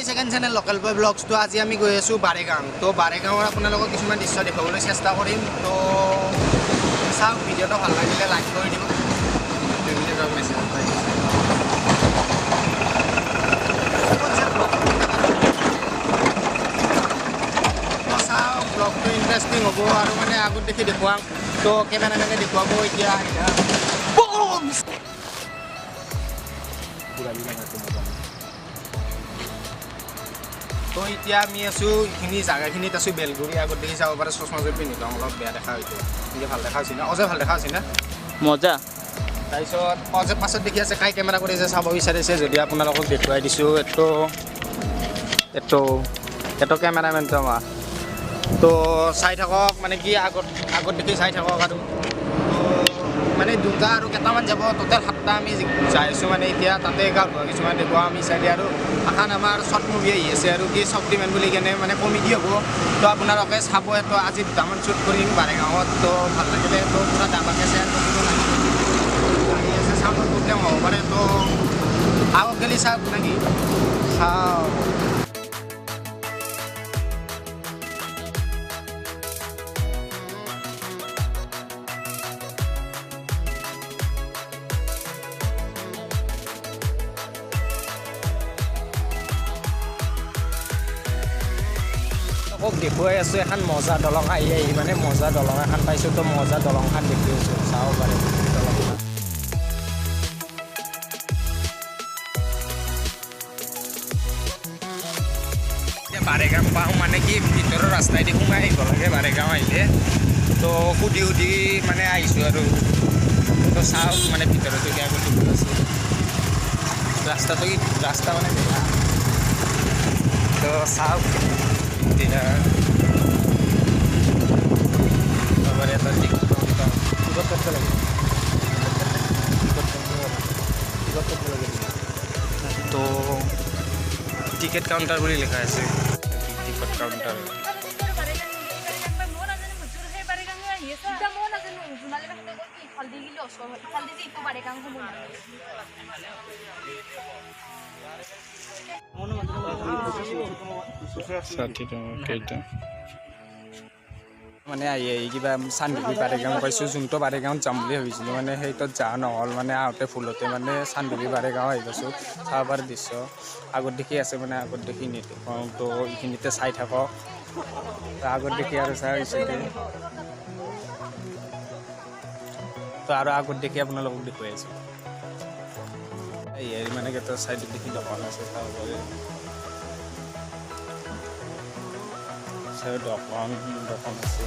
মাই second channel local boy vlogs তো আজি আমি গৈ আছো বাৰেগাঁও তো বাৰেগাঁৱৰ আপোনালোকক কিছুমান দৃশ্য দেখাবলৈ চেষ্টা কৰিম তো চাওক ভিডিঅ'টো ভাল লাগিলে লাইক কৰি দিব চাওক ব্লগটো ইণ্টাৰেষ্টিং হ'ব আৰু মানে আগত দেখি দেখুৱাম তো কেমেৰামেনে দেখুৱাব এতিয়া তো এতিয়া আমি আছোঁ এইখিনি জাগাখিনিত আছোঁ বেলগুৰি আগত দেখি চাব পাৰে চশমাযোৰ পিন্ধি লওঁ অলপ বেয়া দেখা হৈছে এনেকৈ ভাল দেখা হৈছে না অজয় ভাল দেখা হৈছে না মজা তাৰপিছত অজয় পাছত দেখি আছে কাই কেমেৰা কৰি আছে চাব বিচাৰিছে যদি আপোনালোকক দেখুৱাই দিছোঁ এইটো কেমেৰামেনটো আমাৰ তো চাই থাকক মানে কি আগত দেখি চাই থাকক আৰু মানে দুটা আৰু কেইটামান যাব টোটেল 7টা আমি যাই আছোঁ মানে এতিয়া তাতে গাঁও কিছুমান দেখুৱাওঁ আমি চাইডে আৰু এখন আমাৰ শ্বৰ্ট মুভি আহি আছে আৰু কি শক্তিমান বুলি কেনে মানে কমেডি হ'ব তো আপোনালোকে চাব তো আজি দুটামান শ্বুট কৰিম বাৰেগাঁৱত তো ভাল লাগিলে তো পূৰা ডাঙৰকৈ শ্বেয়াৰ কৰিব আহি আছে চাউণ্ডৰ প্ৰব্লেম হ'ব পাৰে তো আগত গেলি চাওক নেকি চাওক দেখুৱাই আছোঁ এখন মজা দলং আহি মানে মজা দলং এখন পাইছোঁ তো মজা দলংখন দেখি আছোঁ চাব পাৰে দলংখন এতিয়া বাৰেগাঁও পাওঁ মানে কি ভিতৰৰ ৰাস্তাইদি সোমাই আহিব লাগে বাৰেগাঁও আহিলে তো সুধি মানে আহিছোঁ আৰু তো চাওক মানে ভিতৰতো কিয় গ'ল আছে ৰাস্তা মানে বেয়া তো চাওক tidak kabar এটা টিকট করতে লাগে তো টিকেট কাউন্টার বলে লেখা আছে টিকট কাউন্টার মানে কিবা চান্দুবি বাৰেগাঁও পাইছোঁ যোনটো বাৰেগাঁৱত যাম বুলি ভাবিছিলোঁ মানে সেইটোত যোৱা নহ'ল মানে আহোঁতে ভুলতে মানে চান্দুবি বাৰেগাঁও আহি গৈছোঁ চাব পাৰে দৃশ্য আগত দেখি আছে মানে আগত দেখি নেদেখাওঁ তো এইখিনিতে চাই থাকক আগত দেখি আৰু চাই হৈছে তো আৰু আগত দেখি আপোনালোকক দেখুৱাই আছোঁ এই মানে কেইটা চাইডত দেখি দোকান আছে চাব পাৰে দোকান আছে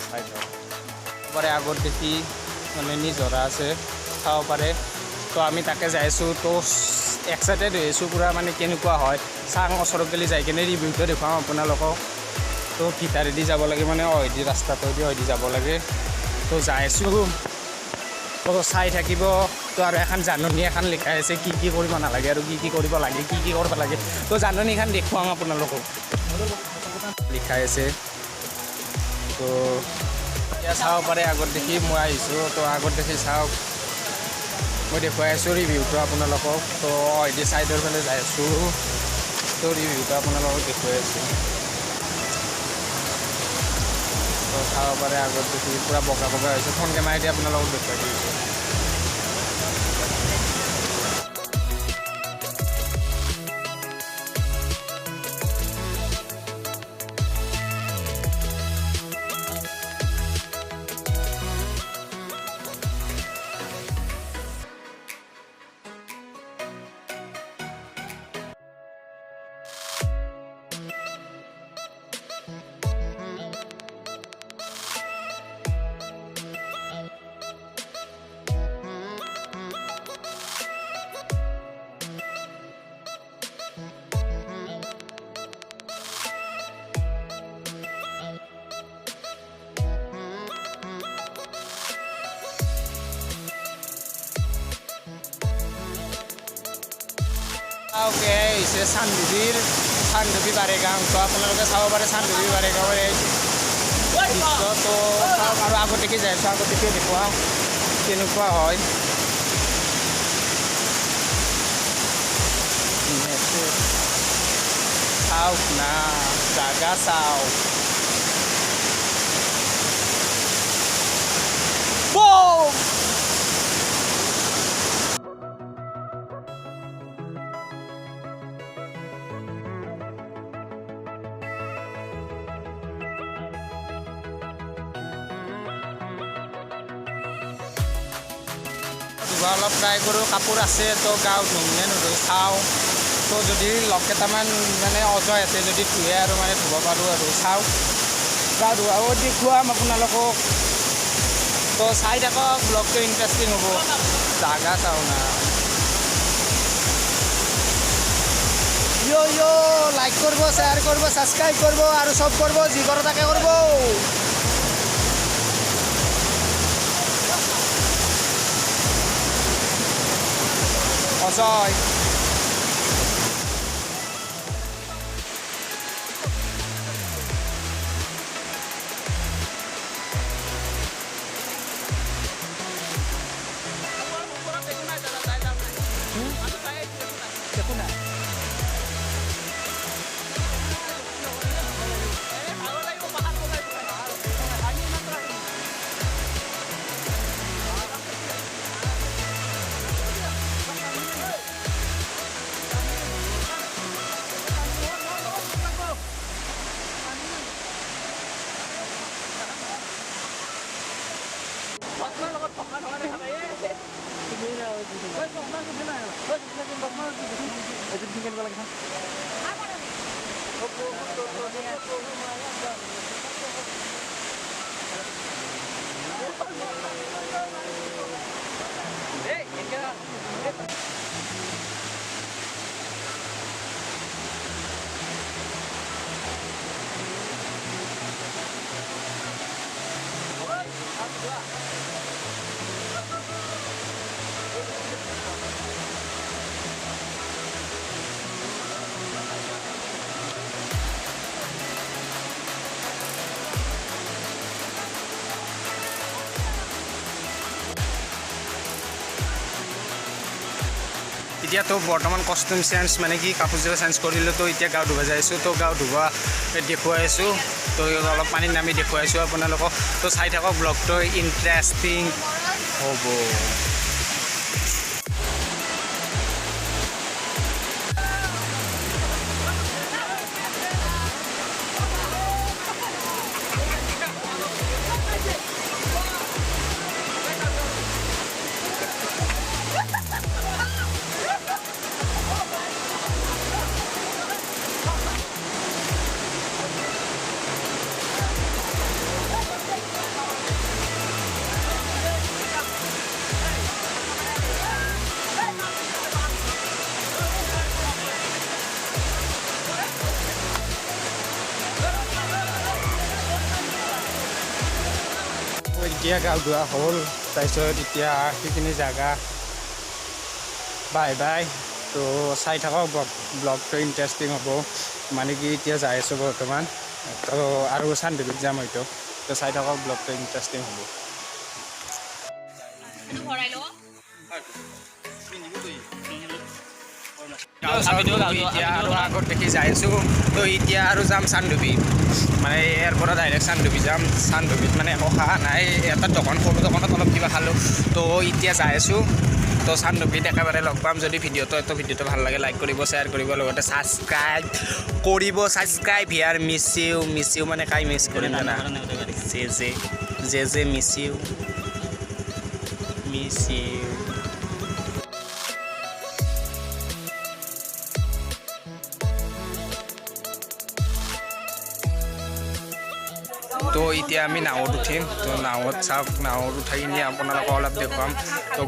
চাই থাকক পাৰে আগত দেখি মানে নিজৰা আছে চাব পাৰে তো আমি তাকে যাই আছোঁ তো এক্সাইটেড হৈ আছোঁ পূৰা মানে কেনেকুৱা হয় চাং ওচৰত গ'লে যাই কিনে ৰিভিউটো দেখুৱাম আপোনালোকক তো ভিতৰেদি যাব লাগে মানে অহেদি ৰাস্তাটোৱেদি অহেদি যাব লাগে তো যাই আছোঁ তো চাই থাকিব তো আৰু এখন জাননী এখন লিখাই আছে কি কৰিব নালাগে আৰু কি কৰিব লাগে কি কৰিব লাগে তো জাননীখন দেখুৱাম আপোনালোকক লিখাই আছে তো এতিয়া চাব পাৰে আগত দেখি মই আহিছোঁ তো আগত দেখি চাওক মই দেখুৱাই আছোঁ ৰিভিউটো আপোনালোকক তো এদি ছাইডৰ ফালে যাই আছোঁ তো ৰিভিউটো আপোনালোকক দেখুৱাই আছোঁ তো চাব পাৰে আগত দেখি পূৰা বগা হৈছে ফোন কেমেৰাইদি আপোনালোকক দেখুৱাই দিছোঁ Okay, হৈছে চান্দুবি বাৰেগাঁও তো আপোনালোকে চাব পাৰে চান্দুবি বাৰেগাঁৱৰ এই দৃশ্য তো চাওক আৰু আগত দেখি যাই আছোঁ আগত দেখি দেখুৱাওঁ কেনেকুৱা হয় চাওক না জাগা চাওক বুম ধুবা অলপ ট্ৰাই কৰোঁ কাপোৰ আছে তো গাঁও ধুমনে নুধুই চাওঁ তো যদি লগ কেইটামান মানে অজয় আছে যদি ধুৱে আৰু মানে ধুব পাৰোঁ আৰু চাওঁ গা ধোৱাও দেখুৱাম আপোনালোকক তো চাই থাকক ব্লগটো ইণ্টাৰেষ্টিং হ'ব জাগা চাওঁ না লাইক কৰিব শ্বেয়াৰ কৰিব ছাবস্ক্ৰাইব কৰিব আৰু চব কৰিব যি কৰোঁ তাকে কৰিব অজয় এতিয়াতো বৰ্তমান কষ্টিউম চেঞ্জ মানে কি কাপোৰযোৰ চেঞ্জ কৰিলোঁ তো এতিয়া গাঁও ধুব যাই আছোঁ তো গাঁও ধুবা দেখুৱাই আছোঁ তো অলপ পানীত নামি দেখুৱাইছোঁ আপোনালোকক তো চাই থাকক ব্লগটো ইণ্টাৰেষ্টিং হ'ব এতিয়া গাঁও ধোৱা হ'ল তাৰপিছত এতিয়া সেইখিনি জেগা বাই বাই তো চাই থাকক ব্লগটো ইণ্টাৰেষ্টিং হ'ব মানে কি এতিয়া যাই আছোঁ বৰ্তমান তো আৰু চানডুবিত যাম হয়তো তো চাই থাকক ব্লগটো ইণ্টাৰেষ্টিং হ'ব এতিয়া আৰু আগত দেখি যাই আছোঁ তো এতিয়া আৰু যাম চানডুবি মানে ইয়াৰ পৰা ডাইৰেক্ট চানডুবি যাম চানডুবিত মানে একো খোৱা নাই এটা দোকান সৰু দোকানত অলপ কিবা খালোঁ তো এতিয়া যাই আছোঁ তো চানডুবিত একেবাৰে লগ পাম যদি ভিডিঅ'টো ভাল লাগে লাইক কৰিব শ্বেয়াৰ কৰিব লগতে ছাবস্ক্ৰাইব কৰিব ছাবস্ক্ৰাইব হিয়াৰ মিছ ইউ মানে কাই মিছ কৰিম জানা জে মিছ ইউ তো এতিয়া আমি নাৱত উঠিম তো নাৱত চাওক নাৱত উঠাই কিনে আপোনালোকক অলপ দেখুৱাম তো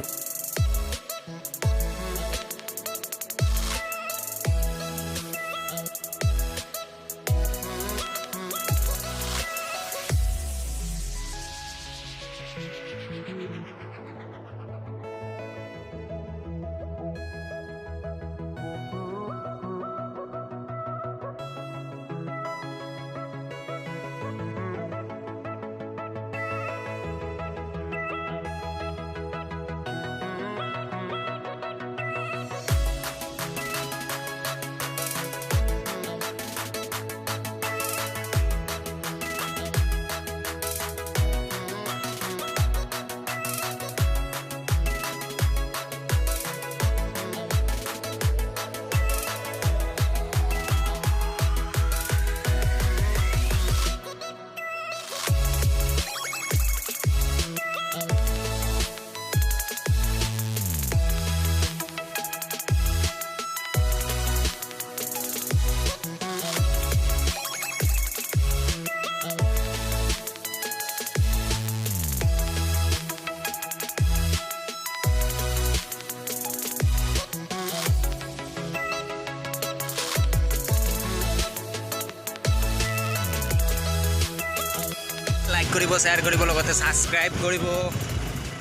লাইক কৰিব শ্বেয়াৰ কৰিব লগতে ছাবস্ক্ৰাইব কৰিব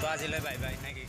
তো আজিলৈ বাই বাই নেকি